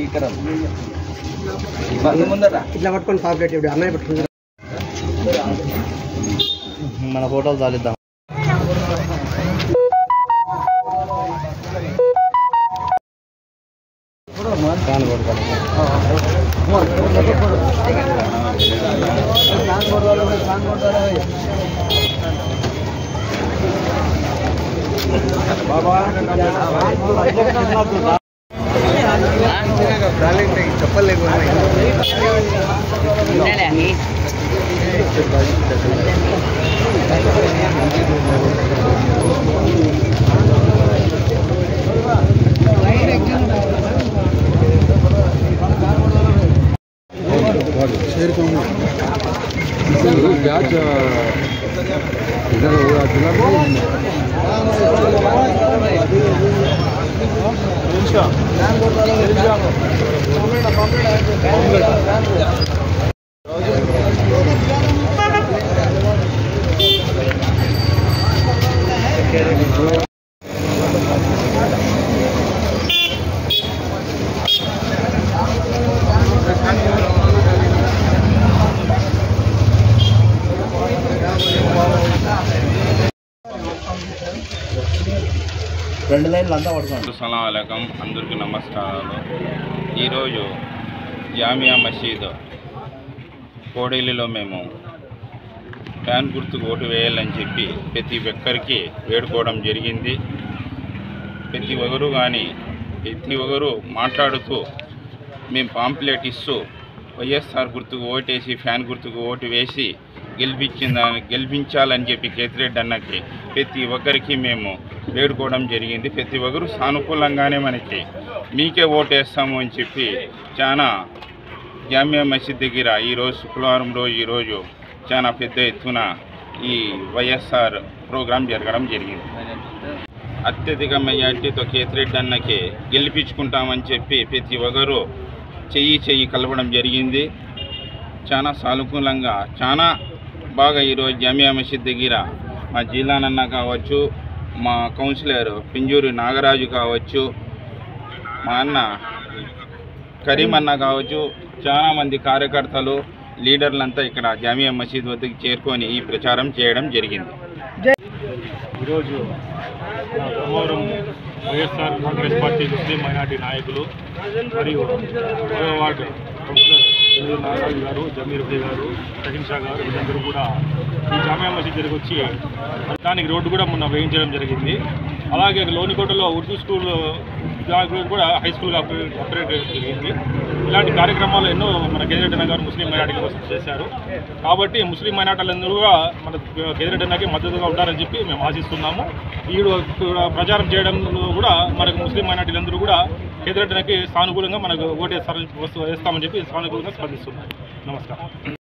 ఇక్కడ ముందట ఇట్లా పట్టుకొని పాపులేట్ ఇప్పుడు అన్నయ్య పట్టుకుంటారు మన ఫోటోలు చాలిద్దాం. చెప్పలేదు ब्याज इधर అస్సలాము అలైకుం, అందరికీ నమస్కారాలు. ఈరోజు జామియా మసీద్ కోడేలిలో మేము ఫ్యాన్ గుర్తుకు ఓటు వేయాలని చెప్పి ప్రతి ఒక్కరికి వేడుకోవడం జరిగింది. ప్రతి ఒక్కరు మాట్లాడుతూ మేము పాంప్లెట్ ఇస్తూ వైఎస్ఆర్ గుర్తుకు ఓటేసి ఫ్యాన్ గుర్తుకు ఓటు వేసి గెలిపించాలని చెప్పి కేతిరెడ్డి అన్నకి ప్రతి ఒక్కరికి మేము వేడుకోవడం జరిగింది. ప్రతి ఒక్కరు సానుకూలంగానే మనకి మీకే ఓటేస్తాము అని చెప్పి చాలా జామియా మసీద్ దగ్గర ఈరోజు శుక్రవారం రోజు ఈరోజు చాలా పెద్ద ఎత్తున ఈ వైఎస్ఆర్ ప్రోగ్రాం జరగడం జరిగింది. అత్యధిక మెజార్టీతో కేతిరెడ్డి అన్నకి గెలిపించుకుంటామని చెప్పి ప్రతి ఒక్కరు చెయ్యి కలపడం జరిగింది. చాలా సానుకూలంగా చాలా బాగా ఈరోజు జామియా మసీద్ దగ్గర మా జీలానన్న కావచ్చు, మా కౌన్సిలర్ పింజూరి నాగరాజు కావచ్చు, మా అన్న కరీం అన్న కావచ్చు, చాలామంది కార్యకర్తలు లీడర్లంతా ఇక్కడ జామియా మసీద్ వద్దకు చేరుకొని ఈ ప్రచారం చేయడం జరిగింది. ఈరోజు Dharmavaram YSR Congress party Muslim minority నాయకులు మరియు 10వ వార్డు కౌన్సిలర్ నాగరాజు గారు, జమీర్ గారు, రహీం షా గారు వీళ్ళందరూ కూడా ఈ జామియా మసీద్ దగ్గరికి వచ్చి దానికి రోడ్డు కూడా మొన్న వేయించడం జరిగింది. అలాగే లోనికోటలో ఉర్దూ స్కూల్ కూడా హై స్కూల్గా ఆపరేట్ జరిగింది. ఇలాంటి కార్యక్రమాలు ఎన్నో మన కేతిరెడ్డి అన్న గారు ముస్లిం మైనార్టీల కోసం చేశారు. కాబట్టి ముస్లిం మైనార్టీలందరూ కూడా మన కేతిరెడ్డి అన్నకి మద్దతుగా ఉంటారని చెప్పి మేము ఆశిస్తున్నాము. ఈడు ప్రచారం చేయడంలో కూడా మనకు ముస్లిం మైనార్టీలందరూ కూడా కేతిరెడ్డి అన్నకి సానుకూలంగా మనకు ఓటేస్తామని చెప్పి సానుకూలంగా స్పందిస్తున్నారు. నమస్కారం.